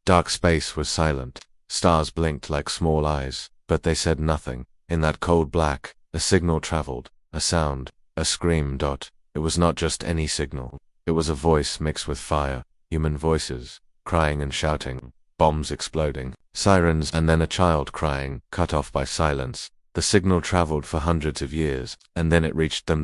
Dark space was silent. Stars blinked like small eyes, but they said nothing. In that cold black, a signal traveled, a sound, a scream. It was not just any signal. It was a voice mixed with fire, human voices, crying and shouting, bombs exploding, sirens, and then a child crying, cut off by silence. The signal traveled for hundreds of years, and then it reached them,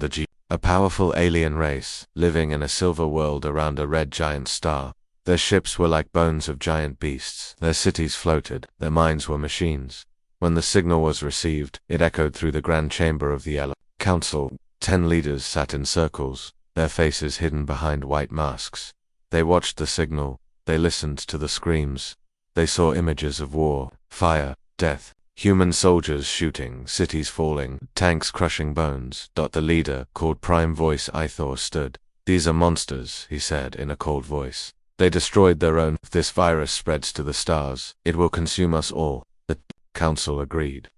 a powerful alien race, living in a silver world around a red giant star. Their ships were like bones of giant beasts, their cities floated, their minds were machines. When the signal was received, it echoed through the grand chamber of the Yellow Council. 10 leaders sat in circles, their faces hidden behind white masks. They watched the signal, they listened to the screams. They saw images of war, fire, death, human soldiers shooting, cities falling, tanks crushing bones. The leader, called Prime Voice Ithor, stood. "These are monsters," he said in a cold voice. "They destroyed their own. If this virus spreads to the stars, it will consume us all." The council agreed.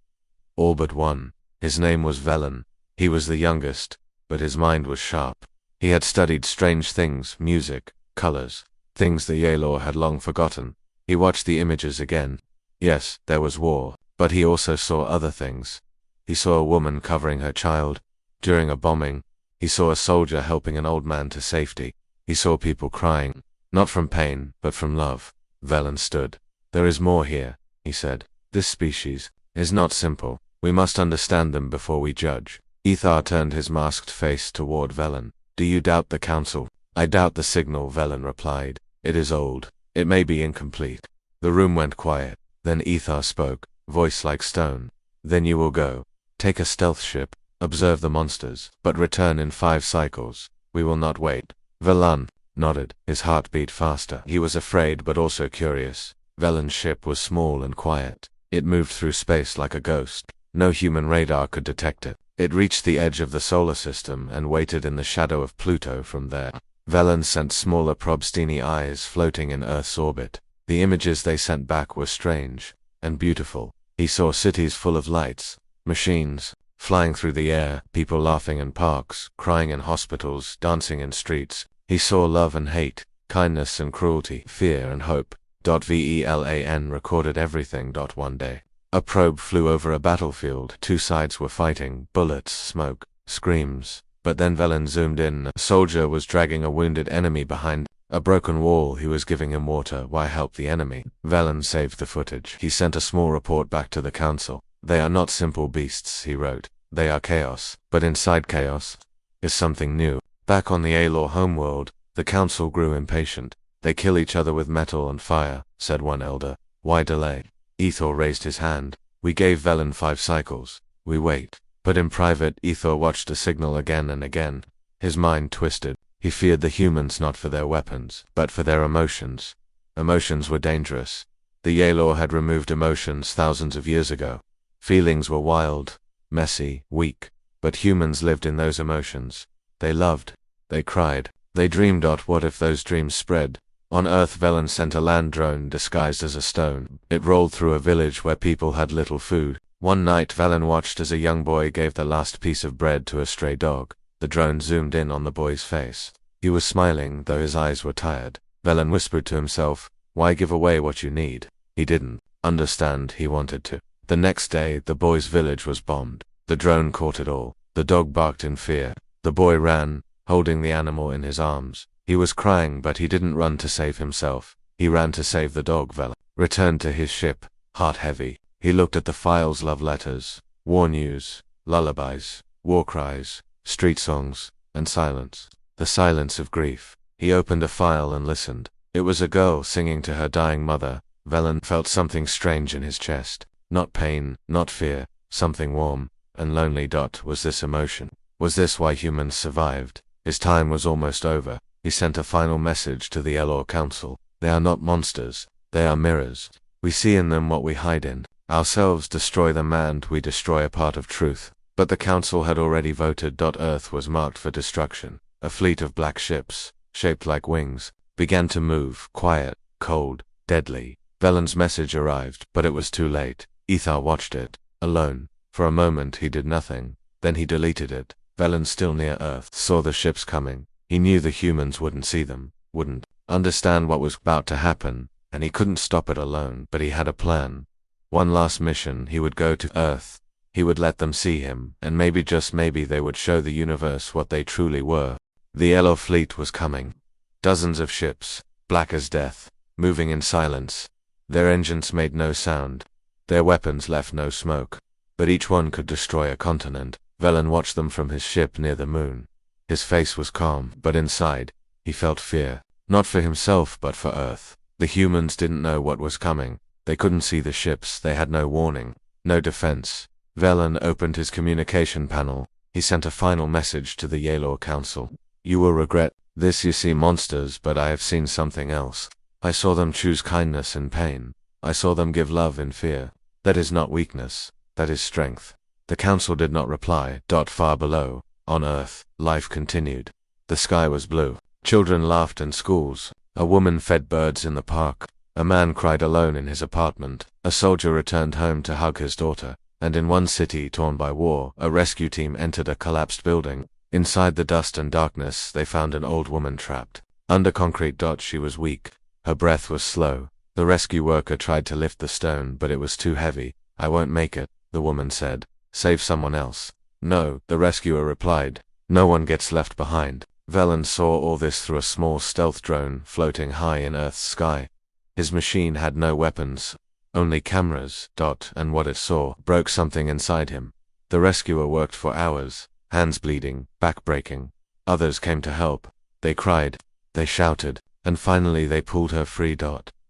All but one. His name was Velen. He was the youngest, but his mind was sharp. He had studied strange things, music, colors, things the Yalor had long forgotten. He watched the images again. Yes, there was war, but he also saw other things. He saw a woman covering her child during a bombing. He saw a soldier helping an old man to safety. He saw people crying, not from pain, but from love. Velen stood. "There is more here," he said. "This species is not simple. We must understand them before we judge." Ithar turned his masked face toward Velen. "Do you doubt the council?" "I doubt the signal," Velen replied. "It is old. It may be incomplete." The room went quiet. Then Ithar spoke, voice like stone. "Then you will go. Take a stealth ship, observe the monsters, but return in 5 cycles. We will not wait." Velen nodded. His heart beat faster. He was afraid but also curious. Velen's ship was small and quiet. It moved through space like a ghost. No human radar could detect it. It reached the edge of the solar system and waited in the shadow of Pluto. From there, Velen sent smaller Probstini eyes floating in Earth's orbit. The images they sent back were strange and beautiful. He saw cities full of lights, machines flying through the air, people laughing in parks, crying in hospitals, dancing in streets. He saw love and hate, kindness and cruelty, fear and hope. Velan recorded everything. One day, a probe flew over a battlefield. 2 sides were fighting, bullets, smoke, screams. But then Velen zoomed in. A soldier was dragging a wounded enemy behind a broken wall. He was giving him water. Why help the enemy? Velen saved the footage. He sent a small report back to the council. "They are not simple beasts," he wrote. "They are chaos. But inside chaos is something new." Back on the Alor homeworld, the council grew impatient. "They kill each other with metal and fire," said one elder. "Why delay?" Ithor raised his hand. "We gave Velen 5 cycles. We wait." But in private, Ithor watched the signal again and again. His mind twisted. He feared the humans not for their weapons, but for their emotions. Emotions were dangerous. The Yalor had removed emotions thousands of years ago. Feelings were wild, messy, weak, but humans lived in those emotions. They loved. They cried. They dreamed. What if those dreams spread? On Earth, Velen sent a land drone disguised as a stone. It rolled through a village where people had little food. One night, Velen watched as a young boy gave the last piece of bread to a stray dog. The drone zoomed in on the boy's face. He was smiling, though his eyes were tired. Velen whispered to himself, "Why give away what you need?" He didn't understand. He wanted to. The next day, the boy's village was bombed. The drone caught it all. The dog barked in fear. The boy ran, holding the animal in his arms. He was crying, but he didn't run to save himself. He ran to save the dog. Velen returned to his ship, heart heavy. He looked at the files, love letters, war news, lullabies, war cries, street songs, and silence. The silence of grief. He opened a file and listened. It was a girl singing to her dying mother. Velen felt something strange in his chest. Not pain, not fear, something warm and lonely. Was this emotion? Was this why humans survived? His time was almost over. He sent a final message to the Elor Council. "They are not monsters. They are mirrors. We see in them what we hide in. Ourselves destroy them and we destroy a part of truth." But the council had already voted. Earth was marked for destruction. A fleet of black ships, shaped like wings, began to move, quiet, cold, deadly. Velen's message arrived, but it was too late. Ithar watched it, alone. For a moment he did nothing. Then he deleted it. Velen, still near Earth, saw the ships coming. He knew the humans wouldn't see them, wouldn't understand what was about to happen. and he couldn't stop it alone, but he had a plan. One last mission, he would go to Earth. He would let them see him, and maybe, just maybe, they would show the universe what they truly were. The yellow fleet was coming. Dozens of ships, black as death, moving in silence. Their engines made no sound. Their weapons left no smoke. But each one could destroy a continent. Velen watched them from his ship near the moon. His face was calm, but inside, he felt fear. Not for himself, but for Earth. The humans didn't know what was coming. They couldn't see the ships, they had no warning, no defense. Velen opened his communication panel. He sent a final message to the Yalor Council. You will regret this. You see monsters, but I have seen something else. I saw them choose kindness in pain. I saw them give love in fear. That is not weakness, that is strength. The council did not reply. Far below, on Earth, life continued. The sky was blue. Children laughed in schools. A woman fed birds in the park. A man cried alone in his apartment. A soldier returned home to hug his daughter. And in one city torn by war, a rescue team entered a collapsed building. Inside the dust and darkness, they found an old woman trapped. Under concrete. She was weak. Her breath was slow. The rescue worker tried to lift the stone, but it was too heavy. I won't make it, the woman said. Save someone else. No, the rescuer replied. No one gets left behind. Velen saw all this through a small stealth drone floating high in Earth's sky. His machine had no weapons, only cameras. And what it saw broke something inside him. The rescuer worked for hours, hands bleeding, back breaking. Others came to help. They cried, they shouted, and finally they pulled her free.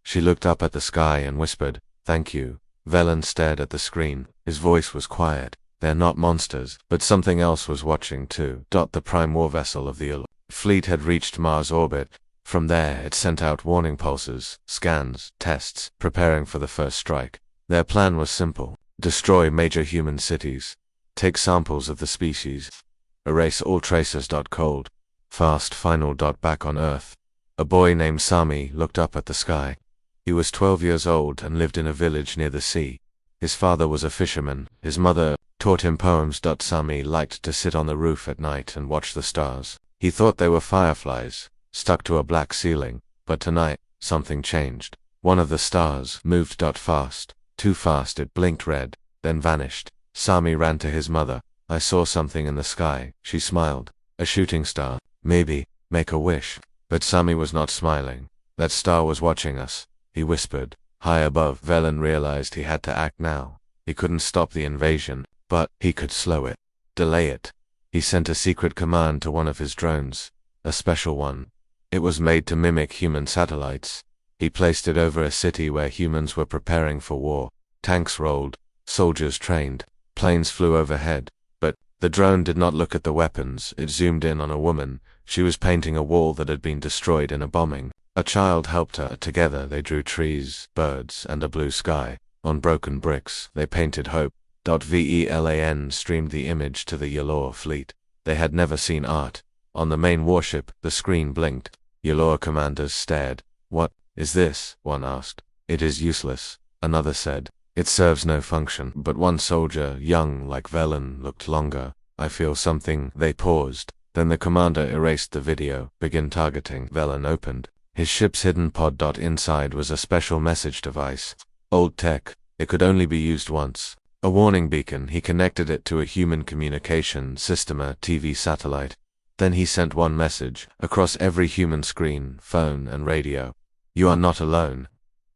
She looked up at the sky and whispered, "Thank you." Velen stared at the screen. His voice was quiet. They're not monsters, but something else was watching too. The prime war vessel of the Yalor fleet had reached Mars orbit. From there, it sent out warning pulses, scans, tests, preparing for the first strike. Their plan was simple: destroy major human cities, take samples of the species, erase all traces. Cold, fast, final. Back on Earth, a boy named Sami looked up at the sky. He was 12 years old and lived in a village near the sea. His father was a fisherman. His mother taught him poems. Sami liked to sit on the roof at night and watch the stars. He thought they were fireflies, stuck to a black ceiling. But tonight, something changed. One of the stars moved. Fast. Too fast. It blinked red, then vanished. Sami ran to his mother. I saw something in the sky. She smiled. A shooting star. Maybe, make a wish. But Sami was not smiling. That star was watching us, he whispered. High above, Velen realized he had to act now. He couldn't stop the invasion, but he could slow it, delay it. He sent a secret command to one of his drones, a special one. It was made to mimic human satellites. He placed it over a city where humans were preparing for war. Tanks rolled, soldiers trained, planes flew overhead. But the drone did not look at the weapons. It zoomed in on a woman. She was painting a wall that had been destroyed in a bombing. A child helped her. Together they drew trees, birds, and a blue sky. On broken bricks, they painted hope. Velan streamed the image to the Yalor fleet. They had never seen art. On the main warship, the screen blinked. Yalor commanders stared. What is this? One asked. It is useless, another said. It serves no function. But one soldier, young like Velen, looked longer. I feel something. They paused. Then the commander erased the video. Begin targeting. Velen opened his ship's hidden pod. Inside was a special message device. Old tech. It could only be used once. A warning beacon. He connected it to a human communication system, a TV satellite. Then he sent one message across every human screen, phone, and radio. You are not alone.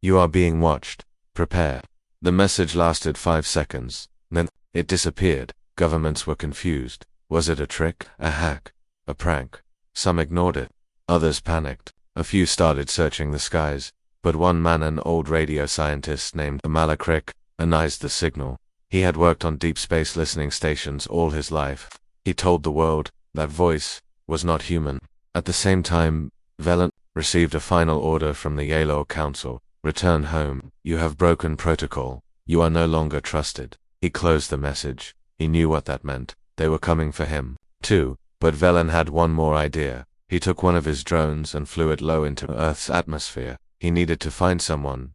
You are being watched. Prepare. The message lasted 5 seconds. Then it disappeared. Governments were confused. Was it a trick, a hack, a prank? Some ignored it. Others panicked. A few started searching the skies. But one man, an old radio scientist named Malakrik, analyzed the signal. He had worked on deep space listening stations all his life. He told the world that voice was not human. At the same time, Velen received a final order from the Yalor Council. Return home. You have broken protocol. You are no longer trusted. He closed the message. He knew what that meant. They were coming for him, too. But Velen had one more idea. He took one of his drones and flew it low into Earth's atmosphere. He needed to find someone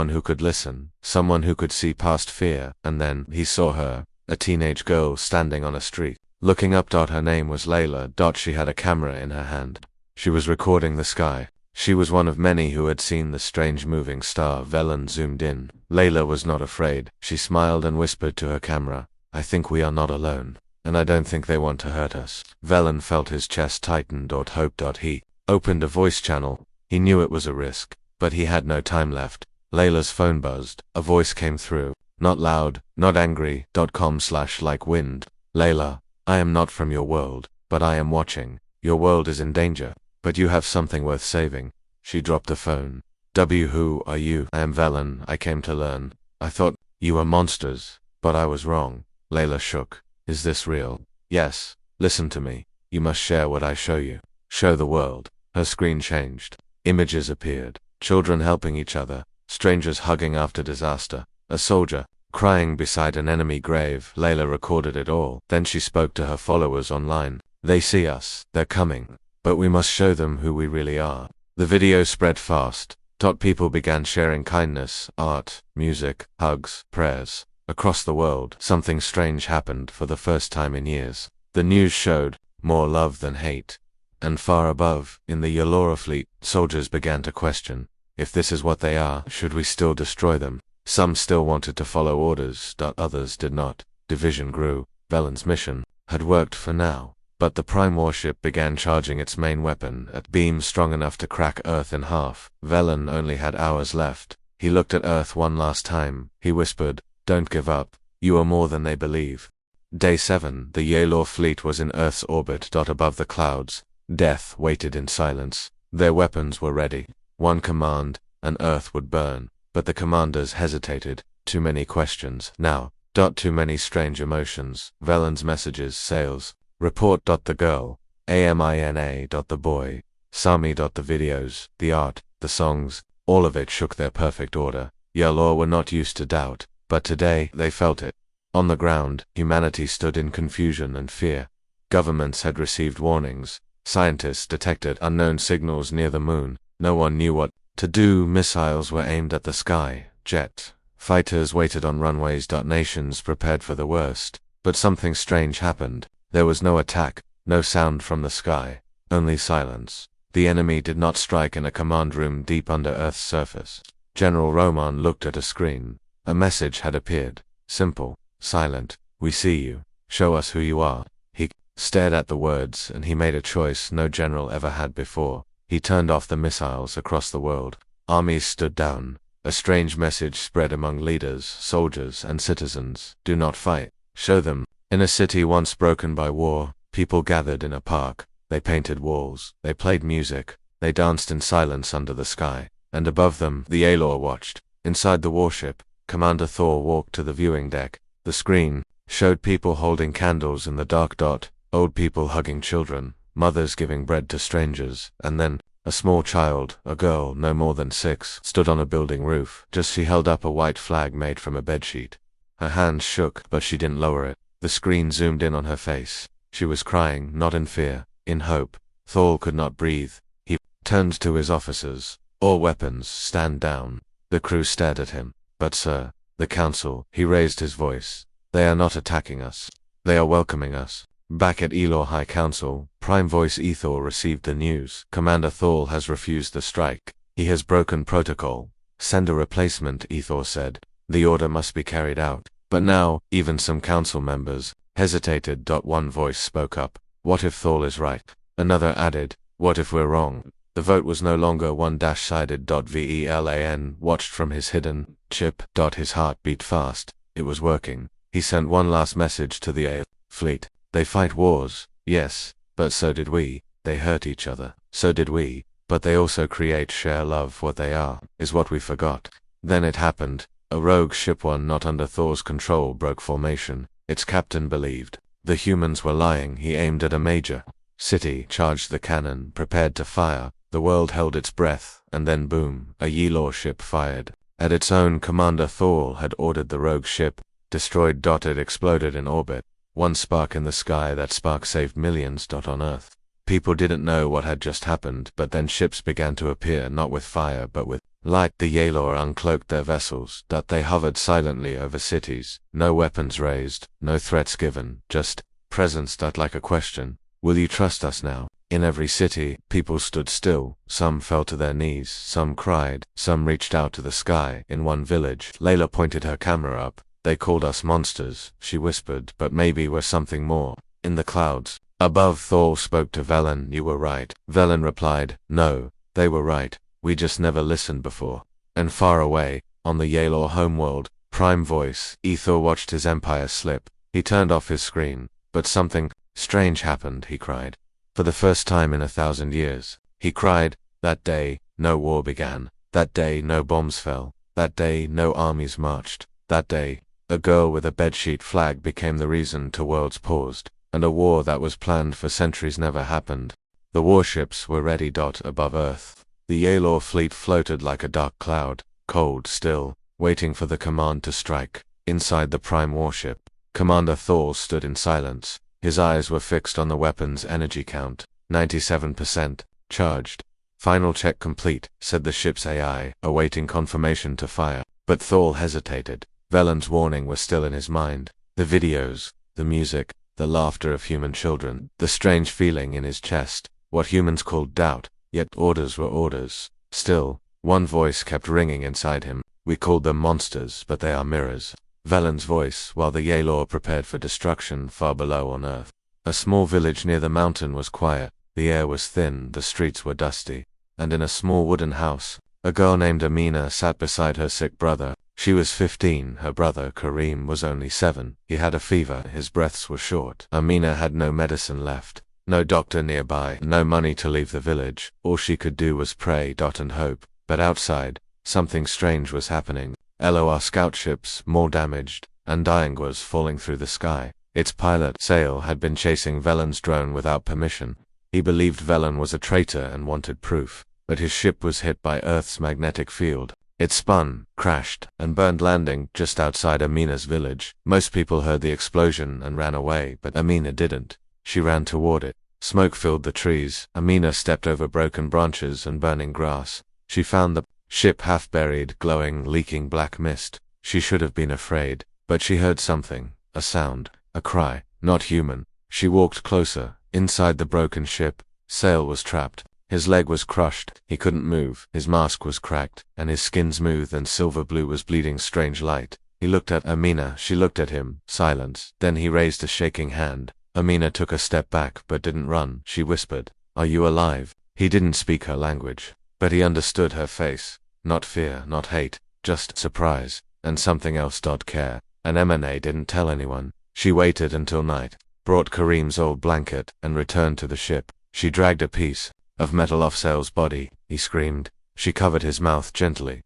who could listen, someone who could see past fear. And then he saw her, a teenage girl standing on a street. Looking up. Her name was Layla. She had a camera in her hand. She was recording the sky. She was one of many who had seen the strange moving star. Velen zoomed in. Layla was not afraid. She smiled and whispered to her camera, "I think we are not alone. And I don't think they want to hurt us." Velen felt his chest tighten. Hope. He opened a voice channel. He knew it was a risk, but he had no time left. Layla's phone buzzed. A voice came through. Not loud, not angry. .com/like wind. "Layla, I am not from your world, but I am watching. Your world is in danger, but you have something worth saving." She dropped the phone. Who are you?" "I am Velen. I came to learn. I thought you were monsters, but I was wrong." Layla shook. "Is this real?" "Yes. Listen to me. You must share what I show you. Show the world." Her screen changed. Images appeared. Children helping each other. Strangers hugging after disaster. A soldier crying beside an enemy grave. Layla recorded it all. Then she spoke to her followers online. "They see us. They're coming. But we must show them who we really are." The video spread fast. People began sharing kindness, art, music, hugs, prayers. Across the world, something strange happened for the first time in years. The news showed more love than hate. And far above, in the Yalora fleet, soldiers began to question, if this is what they are, should we still destroy them? Some still wanted to follow orders, others did not. Division grew. Velen's mission had worked for now. But the Prime warship began charging its main weapon at beams strong enough to crack Earth in half. Velen only had hours left. He looked at Earth one last time. He whispered, "Don't give up. You are more than they believe." Day 7, the Yalor fleet was in Earth's orbit. Above the clouds, death waited in silence. Their weapons were ready. One command, and Earth would burn. But the commanders hesitated. Too many questions. Now. Too many strange emotions. Velen's messages, sales. Report. The girl. AMINA. The boy. Sami. The videos, the art, the songs, all of it shook their perfect order. Yalor were not used to doubt, but today they felt it. On the ground, humanity stood in confusion and fear. Governments had received warnings. Scientists detected unknown signals near the moon. No one knew what to do. Missiles were aimed at the sky. Jet fighters waited on runways. Nations prepared for the worst. But something strange happened. There was no attack, no sound from the sky, only silence. The enemy did not strike in a command room deep under Earth's surface. General Roman looked at a screen. A message had appeared. Simple, silent. "We see you. Show us who you are." He stared at the words, and he made a choice no general ever had before. He turned off the missiles across the world. Armies stood down. A strange message spread among leaders, soldiers, and citizens. Do not fight. Show them. In a city once broken by war, people gathered in a park. They painted walls. They played music. They danced in silence under the sky. And above them, the Yalor watched. Inside the warship, Commander Thor walked to the viewing deck. The screen showed people holding candles in the dark. Old people hugging children, mothers giving bread to strangers, and then a small child, a girl no more than 6, stood on a building roof. Just she held up a white flag made from a bedsheet. Her hands shook, but she didn't lower it. The screen zoomed in on her face. She was crying, not in fear, in hope. Thor could not breathe. He turned to his officers. "All weapons, stand down." The crew stared at him. "But sir, the council," he raised his voice. "They are not attacking us. They are welcoming us." Back at Elor High Council, Prime Voice Ethor received the news. "Commander Thor has refused the strike. He has broken protocol. Send a replacement," Ethor said. "The order must be carried out." But now, even some council members hesitated. One voice spoke up. "What if Thor is right?" Another added, "What if we're wrong?" The vote was no longer one-sided. Velan watched from his hidden chip. His heart beat fast. It was working. He sent one last message to the A fleet. "They fight wars, yes, but so did we. They hurt each other, so did we. But they also create, share, love. What they are, is what we forgot." Then it happened. A rogue ship, one not under Thor's control, broke formation. Its captain believed the humans were lying. He aimed at a major city, charged the cannon, prepared to fire. The world held its breath, and then boom, a Yalor ship fired. At its own, Commander Thor had ordered the rogue ship destroyed. It exploded in orbit. One spark in the sky. That spark saved millions. On Earth, people didn't know what had just happened, but then ships began to appear, not with fire, but with light. The Yalor uncloaked their vessels. They hovered silently over cities. No weapons raised, no threats given, just presence. Like a question. "Will you trust us now?" In every city, people stood still. Some fell to their knees, some cried, some reached out to the sky. In one village, Layla pointed her camera up. They called us monsters, she whispered, but maybe we're something more. In the clouds above, Thor spoke to Velen. You were right. Velen replied, no, they were right. We just never listened before. And far away, on the Yalor homeworld, Prime Voice, Ethor watched his empire slip. He turned off his screen. But something strange happened, he cried. For the first time in 1,000 years. He cried, that day, no war began. That day, no bombs fell. That day, no armies marched. That day, a girl with a bedsheet flag became the reason two worlds paused. And a war that was planned for centuries never happened. The warships were ready. Above Earth, the Yalor fleet floated like a dark cloud, cold, still, waiting for the command to strike. Inside the prime warship, Commander Thor stood in silence. His eyes were fixed on the weapon's energy count. 97%. Charged. Final check complete, said the ship's AI, awaiting confirmation to fire. But Thor hesitated. Velen's warning was still in his mind. The videos, the music, the laughter of human children, the strange feeling in his chest, what humans called doubt, yet orders were orders. Still, one voice kept ringing inside him. We called them monsters, but they are mirrors. Velen's voice, while the Yalor prepared for destruction far below on Earth. A small village near the mountain was quiet. The air was thin, the streets were dusty. And in a small wooden house, a girl named Amina sat beside her sick brother. She was 15, her brother, Kareem, was only 7. He had a fever, his breaths were short. Amina had no medicine left. No doctor nearby, no money to leave the village. All she could do was pray, and hope. But outside, something strange was happening. LOR scout ships, more damaged, and dying was falling through the sky. Its pilot, Sail, had been chasing Velen's drone without permission. He believed Velen was a traitor and wanted proof. But his ship was hit by Earth's magnetic field. It spun, crashed, and burned landing just outside Amina's village. Most people heard the explosion and ran away, but Amina didn't. She ran toward it. Smoke filled the trees. Amina stepped over broken branches and burning grass. She found the ship half buried, glowing, leaking black mist. She should have been afraid, but she heard something, a sound, a cry, not human. She walked closer. Inside the broken ship, Sail was trapped. His leg was crushed, he couldn't move, his mask was cracked, and his skin smooth and silver blue was bleeding strange light. He looked at Amina, she looked at him, silence. Then he raised a shaking hand. Amina took a step back but didn't run. She whispered, "Are you alive?" He didn't speak her language, but he understood her face. Not fear, not hate, just surprise, and something else. Care. And Emine didn't tell anyone. She waited until night, brought Kareem's old blanket, and returned to the ship. She dragged a piece of metal off Sail's body. He screamed. She covered his mouth gently.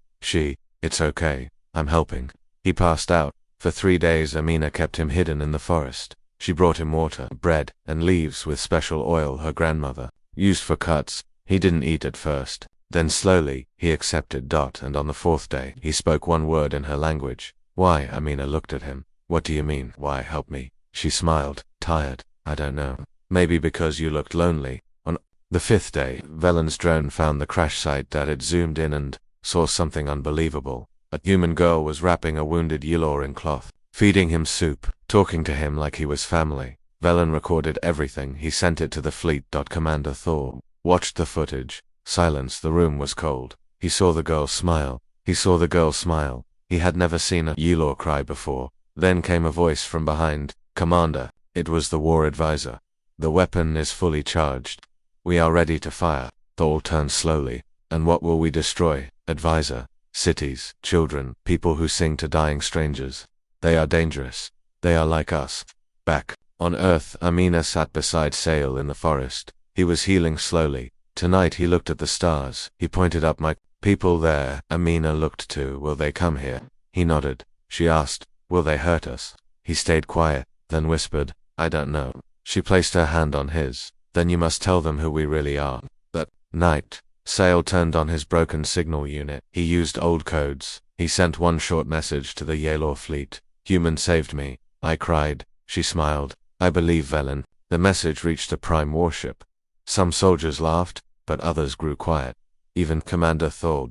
It's okay, I'm helping. He passed out. For 3 days Amina kept him hidden in the forest. She brought him water, bread, and leaves with special oil her grandmother used for cuts. He didn't eat at first. Then slowly, he accepted. And on the 4th day, he spoke one word in her language. Why? Amina looked at him. What do you mean, why help me? She smiled, tired. I don't know. Maybe because you looked lonely. On the 5th day, Velen's drone found the crash site. It zoomed in and saw something unbelievable. A human girl was wrapping a wounded Yalor in cloth, feeding him soup, talking to him like he was family. Velen recorded everything. He sent it to the fleet. Commander Thor watched the footage. Silence. The room was cold. He saw the girl smile. He had never seen a Yalor cry before. Then came a voice from behind. Commander. It was the war advisor. The weapon is fully charged. We are ready to fire. Thor turned slowly. And what will we destroy? Advisor. Cities, children, people who sing to dying strangers. They are dangerous. They are like us. Back on Earth, Amina sat beside Sail in the forest. He was healing slowly. Tonight he looked at the stars. He pointed up. My people there. Amina looked too. Will they come here? He nodded. She asked, will they hurt us? He stayed quiet, then whispered, I don't know. She placed her hand on his. Then you must tell them who we really are. That night, Sail turned on his broken signal unit. He used old codes. He sent one short message to the Yalor fleet. Human saved me. I cried. She smiled. I believe Velen. The message reached a prime warship. Some soldiers laughed, but others grew quiet. Even Commander Thor.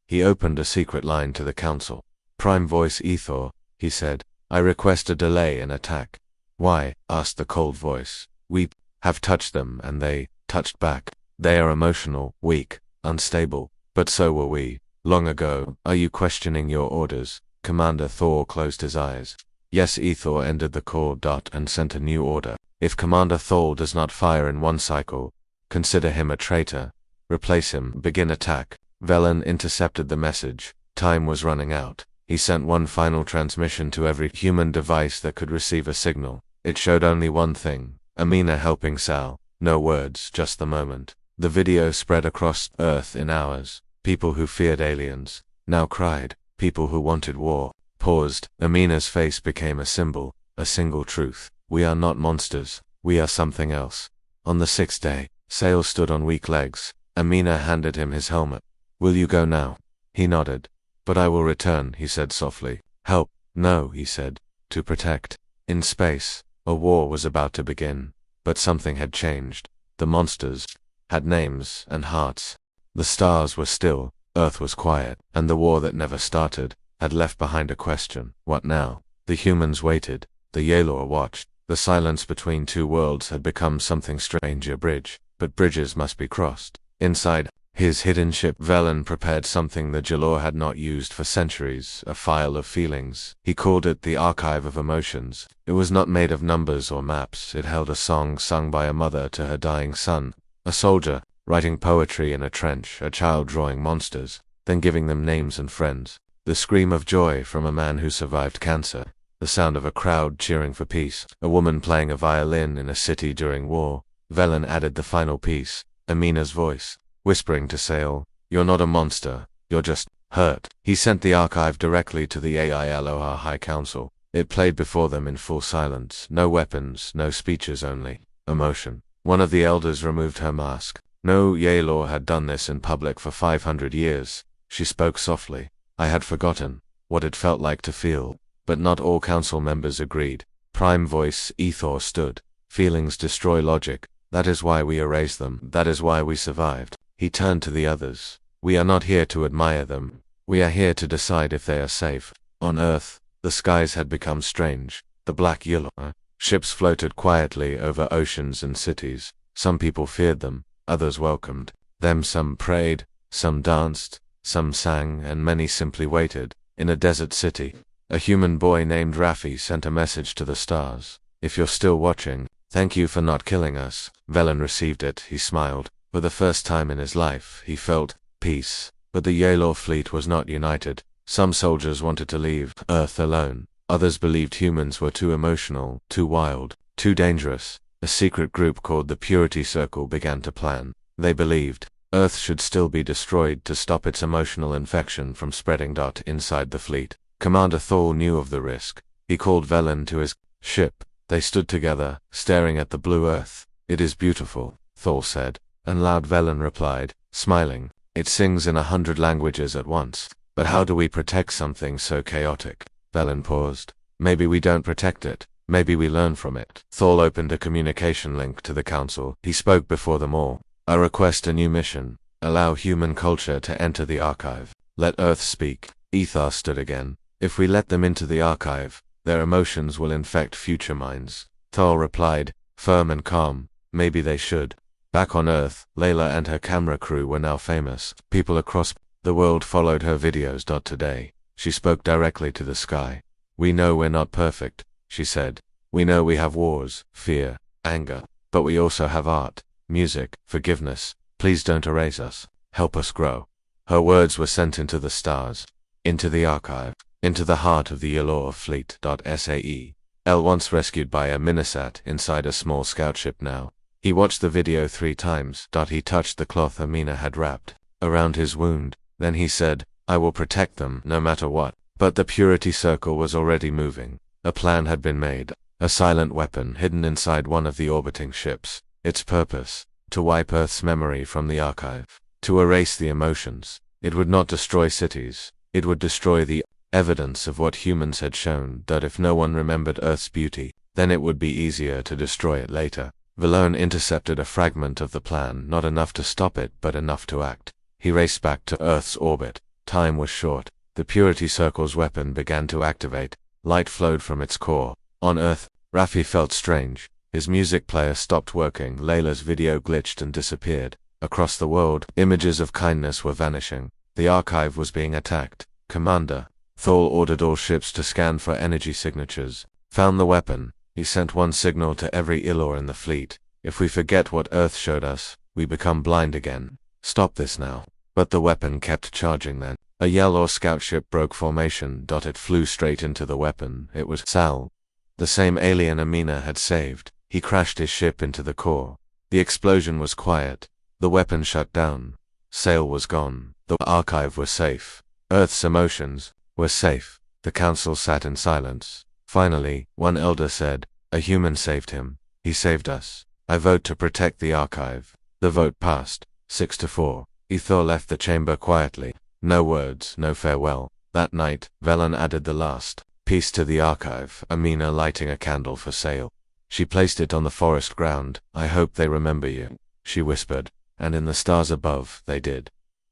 He opened a secret line to the council. Prime voice Ethor, he said, I request a delay in attack. Why? Asked the cold voice. We have touched them and they touched back. They are emotional, weak, unstable. But so were we. Long ago. Are you questioning your orders? Commander Thor closed his eyes. Yes, Ethor ended the call. And sent a new order. If Commander Thor does not fire in one cycle, consider him a traitor. Replace him. Begin attack. Velen intercepted the message. Time was running out. He sent one final transmission to every human device that could receive a signal. It showed only one thing. Amina helping Sal. No words, just the moment. The video spread across Earth in hours. People who feared aliens now cried. People who wanted war paused. Amina's face became a symbol, a single truth. We are not monsters. We are something else. On the sixth day, Sale stood on weak legs. Amina handed him his helmet. Will you go now? He nodded. But I will return, he said softly. Help? No, he said. To protect. In space, a war was about to begin. But something had changed. The monsters had names and hearts. The stars were still, Earth was quiet, and the war that never started had left behind a question. What now? The humans waited. The Yalor watched. The silence between two worlds had become something strange. A bridge, but bridges must be crossed. Inside his hidden ship, Velen prepared something the Jalor had not used for centuries, a file of feelings. He called it the Archive of Emotions. It was not made of numbers or maps. It held a song sung by a mother to her dying son, a soldier writing poetry in a trench, a child drawing monsters, then giving them names and friends. The scream of joy from a man who survived cancer, the sound of a crowd cheering for peace, a woman playing a violin in a city during war. Velen added the final piece, Amina's voice, whispering to Sale, "You're not a monster, you're just hurt." He sent the archive directly to the AILOR High Council. It played before them in full silence, no weapons, no speeches, only emotion. One of the elders removed her mask. No Yalor had done this in public for 500 years. She spoke softly. I had forgotten what it felt like to feel. But not all council members agreed. Prime voice Ethor stood. Feelings destroy logic. That is why we erased them. That is why we survived. He turned to the others. We are not here to admire them. We are here to decide if they are safe. On Earth, the skies had become strange. The black Yalor ships floated quietly over oceans and cities. Some people feared them. Others welcomed them. Some prayed, some danced, some sang, and many simply waited. In a desert city, a human boy named Raffi sent a message to the stars. If you're still watching, thank you for not killing us. Velen received it. He smiled. For the first time in his life, he felt peace. But the Yalor fleet was not united. Some soldiers wanted to leave Earth alone. Others believed humans were too emotional, too wild, too dangerous. A secret group called the Purity Circle began to plan. They believed Earth should still be destroyed to stop its emotional infection from spreading. Inside the fleet, Commander Thor knew of the risk. He called Velen to his ship. They stood together, staring at the blue Earth. It is beautiful, Thor said. And loud Velen replied, smiling. It sings in 100 languages at once. But how do we protect something so chaotic? Velen paused. Maybe we don't protect it. Maybe we learn from it. Thor opened a communication link to the council. He spoke before them all. I request a new mission. Allow human culture to enter the archive. Let Earth speak. Ethar stood again. If we let them into the archive, their emotions will infect future minds. Thor replied, firm and calm. Maybe they should. Back on Earth, Layla and her camera crew were now famous. People across the world followed her videos. Today, she spoke directly to the sky. We know we're not perfect, she said. We know we have wars, fear, anger, but we also have art, music, forgiveness. Please don't erase us. Help us grow. Her words were sent into the stars, into the archive, into the heart of the Yalor fleet. Sae. Once rescued by a minisat inside a small scout ship now. He watched the video 3 times. He touched the cloth Amina had wrapped around his wound. Then he said, I will protect them, no matter what. But the Purity Circle was already moving. A plan had been made. A silent weapon hidden inside one of the orbiting ships. Its purpose, to wipe Earth's memory from the archive. To erase the emotions. It would not destroy cities. It would destroy the evidence of what humans had shown. That if no one remembered Earth's beauty, then it would be easier to destroy it later. Velen intercepted a fragment of the plan, not enough to stop it, but enough to act. He raced back to Earth's orbit. Time was short. The Purity Circle's weapon began to activate. Light flowed from its core. On Earth, Raffi felt strange. His music player stopped working, Layla's video glitched and disappeared. Across the world, images of kindness were vanishing. The archive was being attacked. Commander Thor ordered all ships to scan for energy signatures. Found the weapon. He sent one signal to every Ilor in the fleet. If we forget what Earth showed us, we become blind again. Stop this now. But the weapon kept charging then. A Yelor scout ship broke formation. It flew straight into the weapon. It was Sal, the same alien Amina had saved. He crashed his ship into the core. The explosion was quiet. The weapon shut down. Sail was gone. The archive was safe. Earth's emotions were safe. The council sat in silence. Finally, one elder said, "A human saved him. He saved us. I vote to protect the archive." The vote passed, 6-4. Ethor left the chamber quietly. No words, no farewell. That night, Velen added the last piece to the archive, Amina lighting a candle for Sail. She placed it on the forest ground. "I hope they remember you," she whispered, and in the stars above, they did.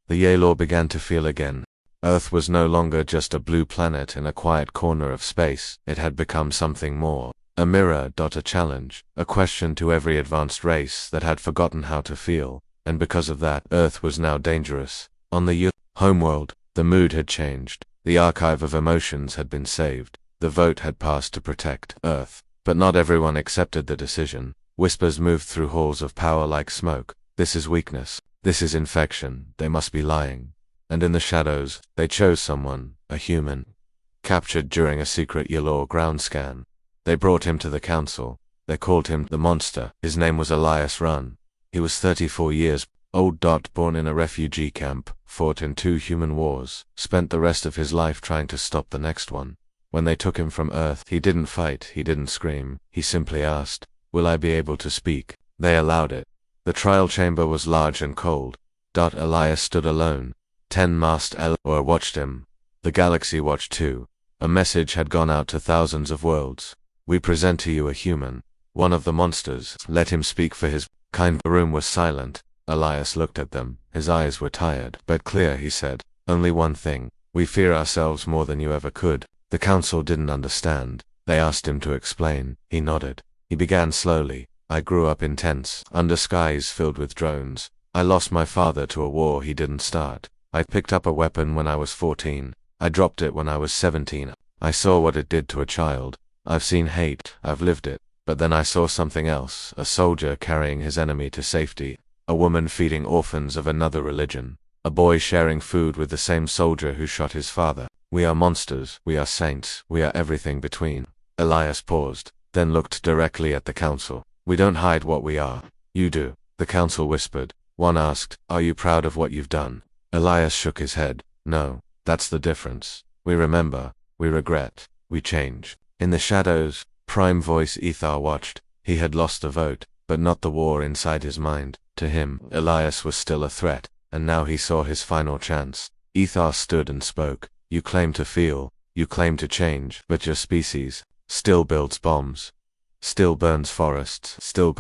The Yalor began to feel again. Earth was no longer just a blue planet in a quiet corner of space. It had become something more. A mirror. A challenge. A question to every advanced race that had forgotten how to feel. And because of that, Earth was now dangerous. On the homeworld, the mood had changed. The archive of emotions had been saved. The vote had passed to protect Earth. But not everyone accepted the decision. Whispers moved through halls of power like smoke. This is weakness. This is infection. They must be lying. And in the shadows, they chose someone, a human, captured during a secret Yalor ground scan. They brought him to the council. They called him the monster. His name was Elias Run. He was 34 years old. Born in a refugee camp, fought in 2 human wars, spent the rest of his life trying to stop the next one. When they took him from Earth, he didn't fight, he didn't scream. He simply asked, "Will I be able to speak?" They allowed it. The trial chamber was large and cold. Elias stood alone. 10-mast Elor watched him. The galaxy watched too. A message had gone out to thousands of worlds. "We present to you a human. One of the monsters. Let him speak for his kind." The room was silent. Elias looked at them. His eyes were tired, but clear. He said, "Only one thing. We fear ourselves more than you ever could." The council didn't understand. They asked him to explain. He nodded. He began slowly. "I grew up in tents, under skies filled with drones. I lost my father to a war he didn't start. I picked up a weapon when I was 14. I dropped it when I was 17. I saw what it did to a child. I've seen hate, I've lived it. But then I saw something else, a soldier carrying his enemy to safety, a woman feeding orphans of another religion, a boy sharing food with the same soldier who shot his father. We are monsters, we are saints, we are everything between." Elias paused, then looked directly at the council. "We don't hide what we are. You do." The council whispered. One asked, "Are you proud of what you've done?" Elias shook his head. "No, that's the difference. We remember, we regret, we change." In the shadows, Prime Voice Ethar watched. He had lost the vote, but not the war inside his mind. To him, Elias was still a threat, and now he saw his final chance. Ethar stood and spoke. "You claim to feel, you claim to change, but your species still builds bombs, still burns forests, still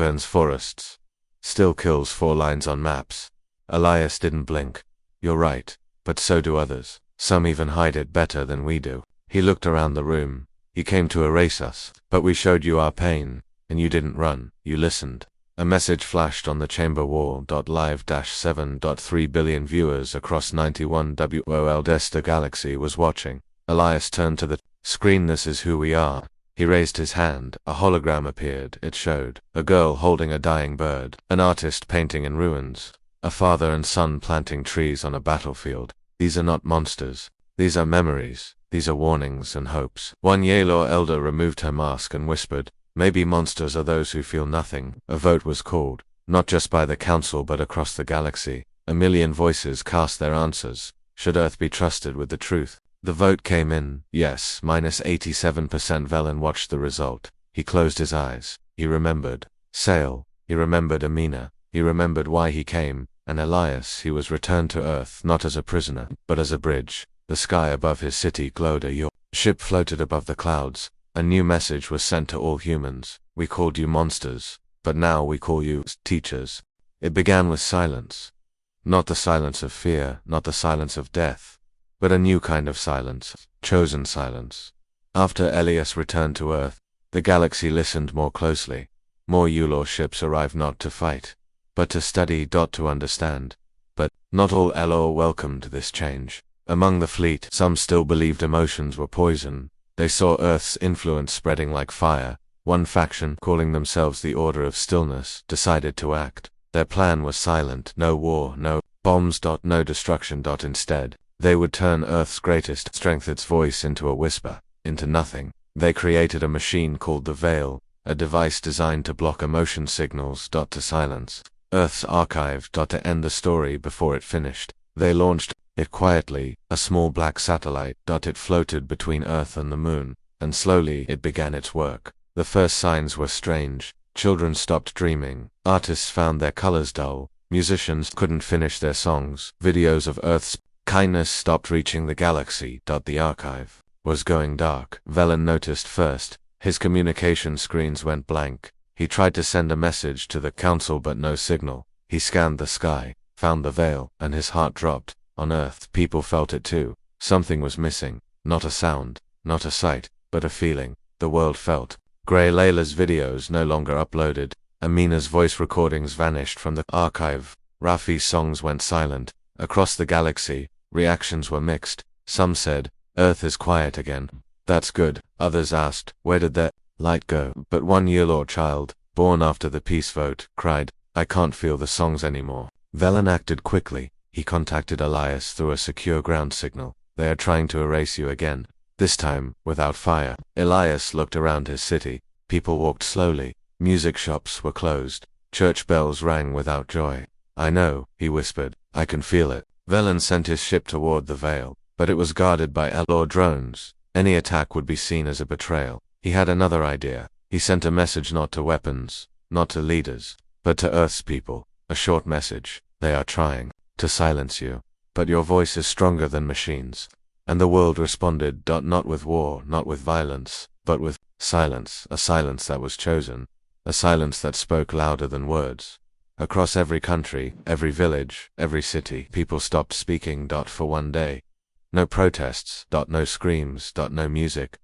kills 4 lines on maps." Elias didn't blink. "You're right, but so do others. Some even hide it better than we do." He looked around the room. "You came to erase us, but we showed you our pain, and you didn't run, you listened." A message flashed on the chamber wall. Live-7.3 billion viewers across 91 WOL. The galaxy was watching. Elias turned to the screen. "This is who we are." He raised his hand. A hologram appeared. It showed a girl holding a dying bird, an artist painting in ruins, a father and son planting trees on a battlefield. These are not monsters. These are memories. These are warnings and hopes. One Yalor elder removed her mask and whispered, "Maybe monsters are those who feel nothing." A vote was called, not just by the council but across the galaxy. 1,000,000 voices cast their answers. Should Earth be trusted with the truth? The vote came in, yes, -87%. Velen watched the result. He closed his eyes. He remembered Sail. He remembered Amina. He remembered why he came. And Elias, he was returned to Earth, not as a prisoner, but as a bridge. The sky above his city glowed. A ship floated above the clouds. A new message was sent to all humans. "We called you monsters, but now we call you teachers." It began with silence. Not the silence of fear, not the silence of death, but a new kind of silence, chosen silence. After Elias returned to Earth, the galaxy listened more closely. More Yulor ships arrived not to fight, but to study. To understand. But not all Elor welcomed this change. Among the fleet, some still believed emotions were poison. They saw Earth's influence spreading like fire. One faction, calling themselves the Order of Stillness, decided to act. Their plan was silent: no war, no bombs. No destruction. Instead, they would turn Earth's greatest strength, its voice, into a whisper, into nothing. They created a machine called the Veil, a device designed to block emotion signals. To silence Earth's archive. To end the story before it finished, they launched it quietly, a small black satellite. It floated between Earth and the moon, and slowly it began its work. The first signs were strange. Children stopped dreaming. Artists found their colors dull. Musicians couldn't finish their songs. Videos of Earth's kindness stopped reaching the galaxy. The archive was going dark. Velen noticed first. His communication screens went blank. He tried to send a message to the council, but no signal. He scanned the sky, found the veil, and his heart dropped. On Earth, people felt it too. Something was missing. Not a sound, not a sight, but a feeling. The world felt. Gray Layla's videos no longer uploaded. Amina's voice recordings vanished from the archive. Rafi's songs went silent. Across the galaxy, reactions were mixed. Some said, Earth is quiet again. That's good. Others asked, where did their light go? But one Yulor child, born after the peace vote, cried, I can't feel the songs anymore. Velen acted quickly. He contacted Elias through a secure ground signal. They are trying to erase you again. This time, without fire. Elias looked around his city. People walked slowly. Music shops were closed. Church bells rang without joy. I know, he whispered. I can feel it. Velen sent his ship toward the Veil, but it was guarded by Elor drones. Any attack would be seen as a betrayal. He had another idea. He sent a message not to weapons, not to leaders, but to Earth's people. A short message. They are trying to silence you, but your voice is stronger than machines. And the world responded. Not with war, not with violence, but with silence. A silence that was chosen. A silence that spoke louder than words. Across every country, every village, every city, people stopped speaking. For one day. No protests. No screams. No music.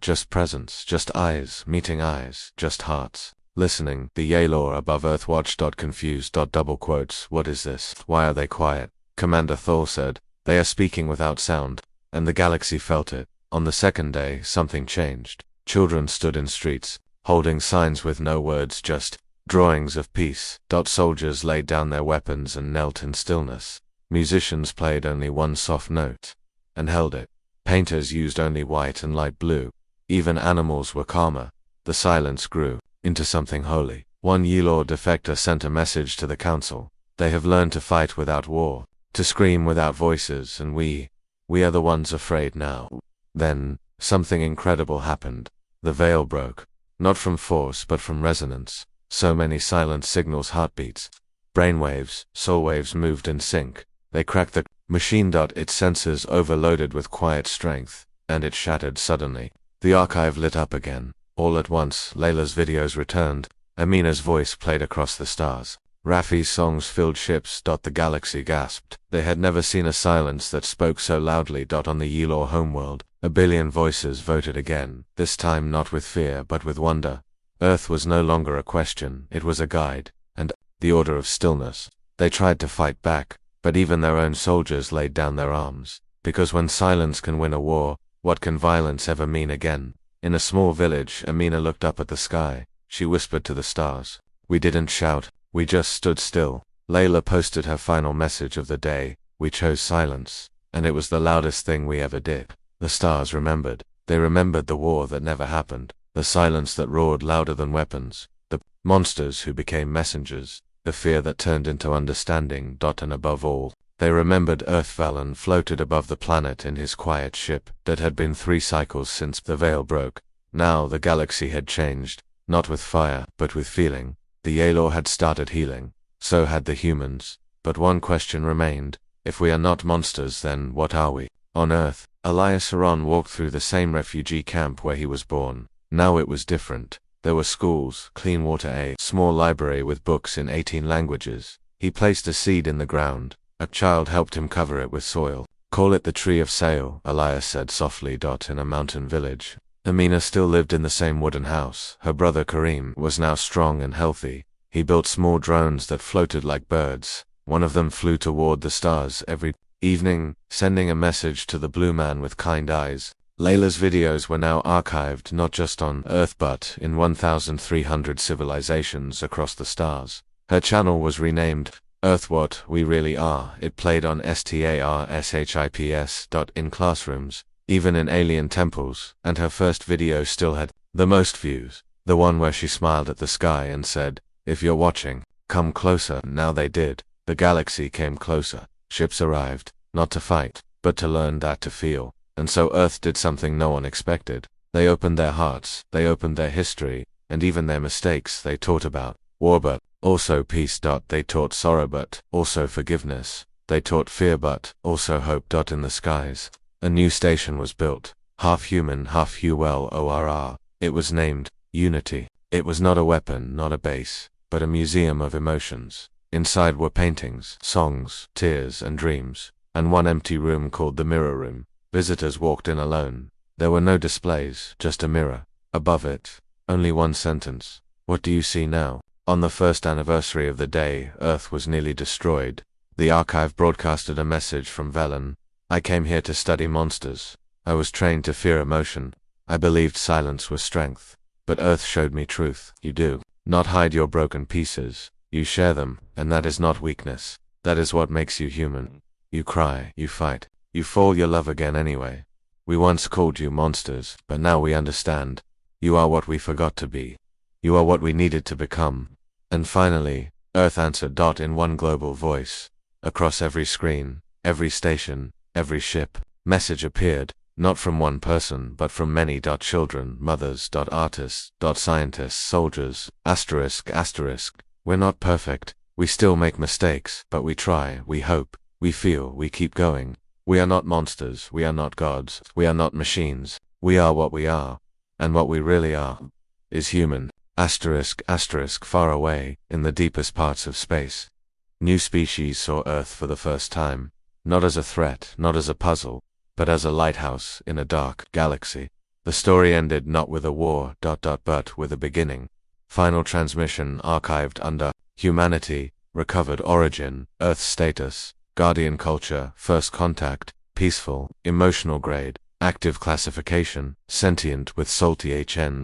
Just presence. Just eyes meeting eyes. Just hearts listening. The Yalor above Earth watched. Confused. Double quotes. What is this? Why are they quiet? Commander Thor said, they are speaking without sound. And the galaxy felt it. On the second day, something changed. Children stood in streets, holding signs with no words, just drawings of peace. Soldiers laid down their weapons and knelt in stillness. Musicians played only one soft note, and held it. Painters used only white and light blue. Even animals were calmer. The silence grew into something holy. One Yulor defector sent a message to the council. They have learned to fight without war, to scream without voices, and we are the ones afraid now. Then, something incredible happened. The veil broke. Not from force but from resonance. So many silent signals, heartbeats, brainwaves, soul waves moved in sync. They cracked the machine. Its sensors overloaded with quiet strength, and it shattered suddenly. The archive lit up again. All at once, Layla's videos returned. Amina's voice played across the stars. Rafi's songs filled ships. The galaxy gasped. They had never seen a silence that spoke so loudly. On the Yulor homeworld, 1 billion voices voted again, this time not with fear but with wonder. Earth was no longer a question, it was a guide, and the order of stillness. They tried to fight back, but even their own soldiers laid down their arms. Because when silence can win a war, what can violence ever mean again? In a small village, Amina looked up at the sky. She whispered to the stars. We didn't shout, we just stood still. Layla posted her final message of the day. We chose silence, and it was the loudest thing we ever did. The stars remembered. They remembered the war that never happened, the silence that roared louder than weapons, the monsters who became messengers, the fear that turned into understanding. And above all, they remembered Velen floated above the planet in his quiet ship that had been 3 cycles since the veil broke. Now the galaxy had changed, not with fire, but with feeling. The Yalor had started healing. So had the humans. But one question remained. If we are not monsters, then what are we? On Earth, Elias Saron walked through the same refugee camp where he was born. Now it was different. There were schools, clean water, a small library with books in 18 languages. He placed a seed in the ground. A child helped him cover it with soil. Call it the tree of Sail, Elias said softly. In a mountain village, Amina still lived in the same wooden house. Her brother Kareem was now strong and healthy. He built small drones that floated like birds. One of them flew toward the stars every evening, sending a message to the blue man with kind eyes. Layla's videos were now archived not just on Earth but in 1,300 civilizations across the stars. Her channel was renamed Earth What We Really Are. It played on STARSHIPS. In classrooms, even in alien temples, and her first video still had the most views. The one where she smiled at the sky and said, "If you're watching, come closer." Now they did. The galaxy came closer. Ships arrived, not to fight, but to learn that to feel. And so Earth did something no one expected. They opened their hearts, they opened their history, and even their mistakes. They taught about war but also peace. They taught sorrow but also forgiveness. They taught fear but also hope. In the skies, a new station was built, half human, half ULORR. It was named Unity. It was not a weapon, not a base, but a museum of emotions. Inside were paintings, songs, tears, and dreams, and one empty room called the Mirror Room. Visitors walked in alone. There were no displays, just a mirror. Above it, only one sentence. What do you see now? On the first anniversary of the day Earth was nearly destroyed, the archive broadcasted a message from Velen. I came here to study monsters. I was trained to fear emotion. I believed silence was strength. But Earth showed me truth. You do not hide your broken pieces. You share them, and that is not weakness. That is what makes you human. You cry, you fight, you fall, you love again anyway. We once called you monsters, but now we understand. You are what we forgot to be. You are what we needed to become. And finally, Earth answered. In one global voice. Across every screen, every station, every ship, message appeared, not from one person, but from many. Children, mothers, artists, scientists, soldiers, asterisk. We're not perfect. We still make mistakes, but we try, we hope, we feel, we keep going. We are not monsters, we are not gods, we are not machines. We are what we are. And what we really are is human. Far away, in the deepest parts of space. New species saw Earth for the first time. Not as a threat, not as a puzzle, but as a lighthouse in a dark galaxy. The story ended not with a war, but with a beginning. Final transmission archived under Humanity, Recovered Origin, Earth Status, Guardian Culture, First Contact, Peaceful, Emotional Grade, Active Classification, Sentient with Salty HN.